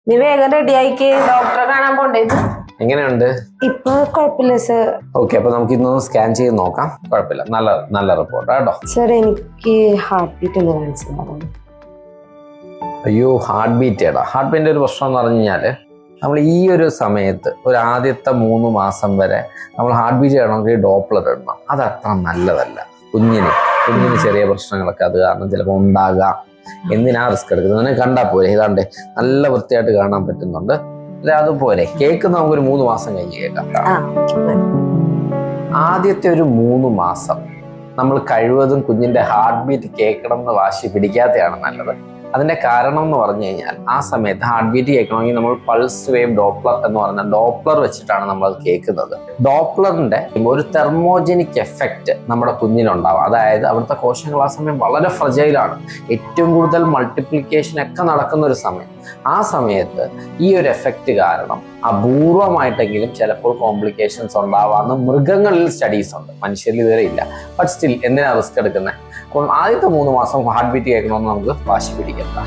നീ വേഗം റെഡി ആയിക്ക്, ഡോക്ടറെ കാണാൻ പോണ്ടേ. എങ്ങനെയുണ്ട്? ഇപ്പൊ കുഴപ്പമില്ല സർ. ഓക്കെ, അപ്പൊ നമുക്ക് ഇന്നൊന്ന് സ്കാൻ ചെയ്ത് നോക്കാം. കുഴപ്പമില്ല, നല്ല നല്ല റിപ്പോർട്ട് കേട്ടോ. സർ എനിക്ക് ഹാർട്ട് ബീറ്റ് ഒന്ന് കാണിച്ചതാണ്. അയ്യോ, ഹാർട്ട് ബീറ്റ് ഏടാ. ഹാർട്ട് ബീറ്റിന്റെ ഒരു പ്രശ്നം എന്ന് പറഞ്ഞു കഴിഞ്ഞാല് നമ്മൾ ഈ ഒരു സമയത്ത് ഒരു ആദ്യത്തെ 3 മാസം വരെ നമ്മൾ ഹാർട്ട് ബീറ്റ് ചെയ്യണമെങ്കിൽ ഡോപ്ലർ ഇടണം. അത് അത്ര നല്ലതല്ല. കുഞ്ഞിന് ചെറിയ പ്രശ്നങ്ങളൊക്കെ അത് കാരണം ചിലപ്പോൾ ഉണ്ടാകാം. എന്തിനാ റിസ്ക് എടുക്കുന്നത്? അതിനെ കണ്ടാൽ പോരെ, ഇതാണ്ട് നല്ല വൃത്തിയായിട്ട് കാണാൻ പറ്റുന്നുണ്ട്. അതുപോലെ കേക്ക് നമുക്കൊരു 3 മാസം കഴിഞ്ഞ് കേൾക്കാം. ആദ്യത്തെ ഒരു 3 മാസം നമ്മൾ കഴിവതും കുഞ്ഞിന്റെ ഹാർട്ട് ബീറ്റ് കേൾക്കണം എന്ന് വാശി പിടിക്കാതെയാണ് നല്ലത്. അതിന്റെ കാരണം എന്ന് പറഞ്ഞു കഴിഞ്ഞാൽ ആ സമയത്ത് ഹാർട്ട് ബീറ്റ് കേൾക്കണമെങ്കിൽ നമ്മൾ പൾസ് വേവ് ഡോപ്ലർ എന്ന് പറഞ്ഞ ഡോപ്ലർ വെച്ചിട്ടാണ് നമ്മൾ അത് കേൾക്കുന്നത്. ഡോപ്ലറിന്റെ ഒരു തെർമോജനിക് എഫക്റ്റ് നമ്മുടെ കുഞ്ഞിനുണ്ടാവും. അതായത് അവിടുത്തെ കോശങ്ങൾ ആ സമയം വളരെ ഫ്രജൈലാണ്, ഏറ്റവും കൂടുതൽ മൾട്ടിപ്ലിക്കേഷൻ ഒക്കെ നടക്കുന്ന ഒരു സമയം. ആ സമയത്ത് ഈ ഒരു എഫക്റ്റ് കാരണം അപൂർവമായിട്ടെങ്കിലും ചിലപ്പോൾ കോംപ്ലിക്കേഷൻസ് ഉണ്ടാവാമെന്ന് മൃഗങ്ങളിൽ സ്റ്റഡീസ് ഉണ്ട്, മനുഷ്യരിൽ ഇതുവരെ ഇല്ല. ബട്ട് സ്റ്റിൽ എന്തിനാ റിസ്ക് എടുക്കുന്നത്? അപ്പം ആദ്യത്തെ 3 മാസം ഹാർട്ട് ബീറ്റ് കേൾക്കണമെന്ന് നമുക്ക് വാശി പിടിക്കണ്ട.